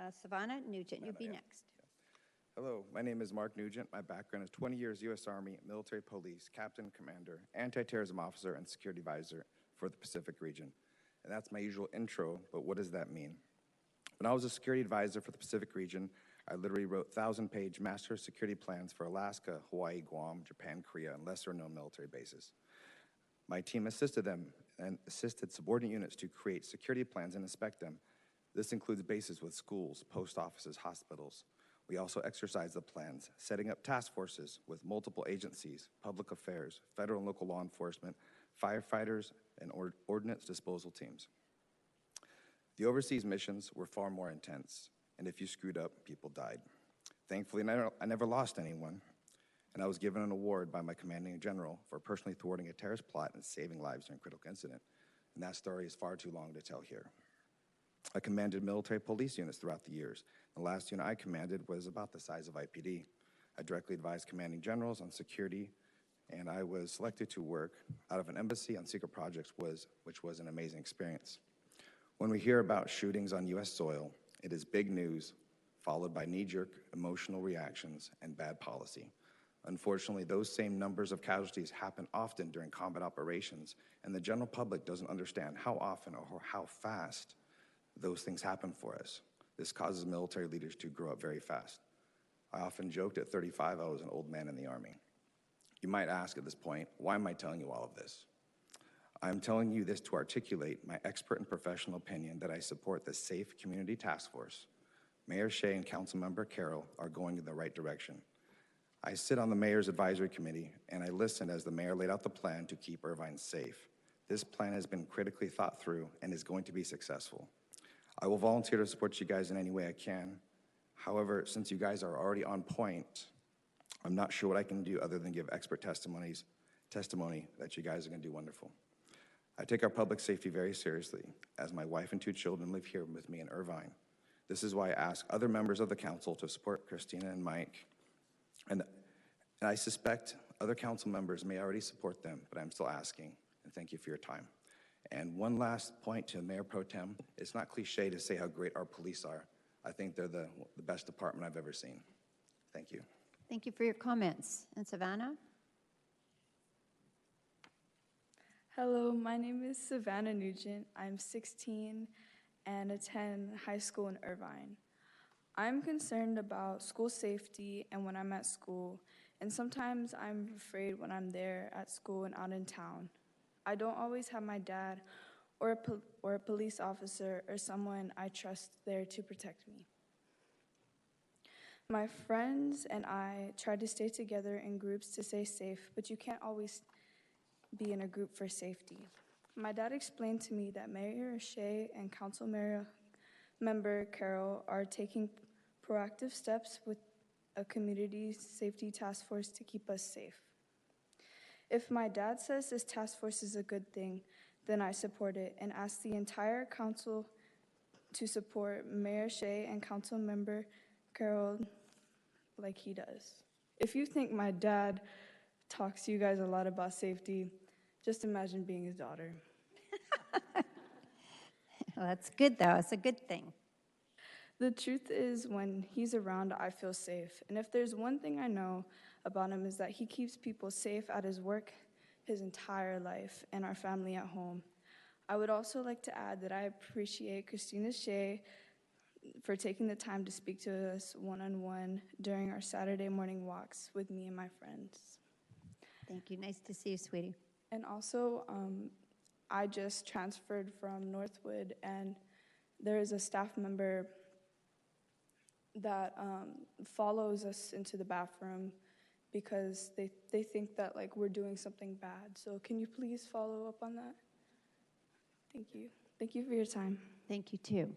Savanna Nugent, you be Yeah. next. Hello, my name is Mark Nugent. My background is 20 years U.S. Army, military police, captain, commander, anti-terrorism officer, and security advisor for the Pacific region. And that's my usual intro, but what does that mean? When I was a security advisor for the Pacific region, I literally wrote 1,000-page master security plans for Alaska, Hawaii, Guam, Japan, Korea, and lesser-known military bases. My team assisted them and assisted subordinate units to create security plans and inspect them. This includes bases with schools, post offices, hospitals. We also exercise the plans, setting up task forces with multiple agencies, public affairs, federal and local law enforcement, firefighters, and ordnance disposal teams. The overseas missions were far more intense, and if you screwed up, people died. Thankfully, I never lost anyone, and I was given an award by my commanding general for personally thwarting a terrorist plot and saving lives during a critical incident. And that story is far too long to tell here. I commanded military police units throughout the years. The last unit I commanded was about the size of IPD. I directly advised commanding generals on security, and I was selected to work out of an embassy on secret projects, which was an amazing experience. When we hear about shootings on U.S. soil, it is big news, followed by knee-jerk emotional reactions and bad policy. Unfortunately, those same numbers of casualties happen often during combat operations, and the general public doesn't understand how often or how fast those things happen for us. This causes military leaders to grow up very fast. I often joked at 35 I was an old man in the Army. You might ask at this point, why am I telling you all of this? I'm telling you this to articulate my expert and professional opinion that I support the Safe Community Task Force. Mayor Shea and Councilmember Carroll are going in the right direction. I sit on the Mayor's Advisory Committee, and I listened as the Mayor laid out the plan to keep Irvine safe. This plan has been critically thought through and is going to be successful. I will volunteer to support you guys in any way I can. However, since you guys are already on point, I'm not sure what I can do other than give expert testimony that you guys are going to do wonderful. I take our public safety very seriously, as my wife and 2 children live here with me in Irvine. This is why I ask other members of the council to support Christina and Mike. And I suspect other council members may already support them, but I'm still asking, and thank you for your time. And one last point to Mayor Pro Tem, it's not cliche to say how great our police are. I think they're the best department I've ever seen. Thank you. Thank you for your comments. And Savanna? Hello, my name is Savanna Nugent. I'm 16 and attend high school in Irvine. I'm concerned about school safety and when I'm at school, and sometimes I'm afraid when I'm there at school and out in town. I don't always have my dad or a police officer or someone I trust there to protect me. My friends and I try to stay together in groups to stay safe, but you can't always be in a group for safety. My dad explained to me that Mayor Shea and Council Member Carroll are taking proactive steps with a community safety task force to keep us safe. If my dad says this task force is a good thing, then I support it and ask the entire council to support Mayor Shea and Council Member Carroll like he does. If you think my dad talks to you guys a lot about safety, just imagine being his daughter. Well, that's good, though. It's a good thing. The truth is, when he's around, I feel safe. And if there's one thing I know about him is that he keeps people safe at his work his entire life and our family at home. I would also like to add that I appreciate Christina Shea for taking the time to speak to us one-on-one during our Saturday morning walks with me and my friends. Thank you. Nice to see you, sweetie. And also, I just transferred from Northwood, and there is a staff member that follows us into the bathroom because they think that like we're doing something bad. So can you please follow up on that? Thank you. Thank you for your time. Thank you, too.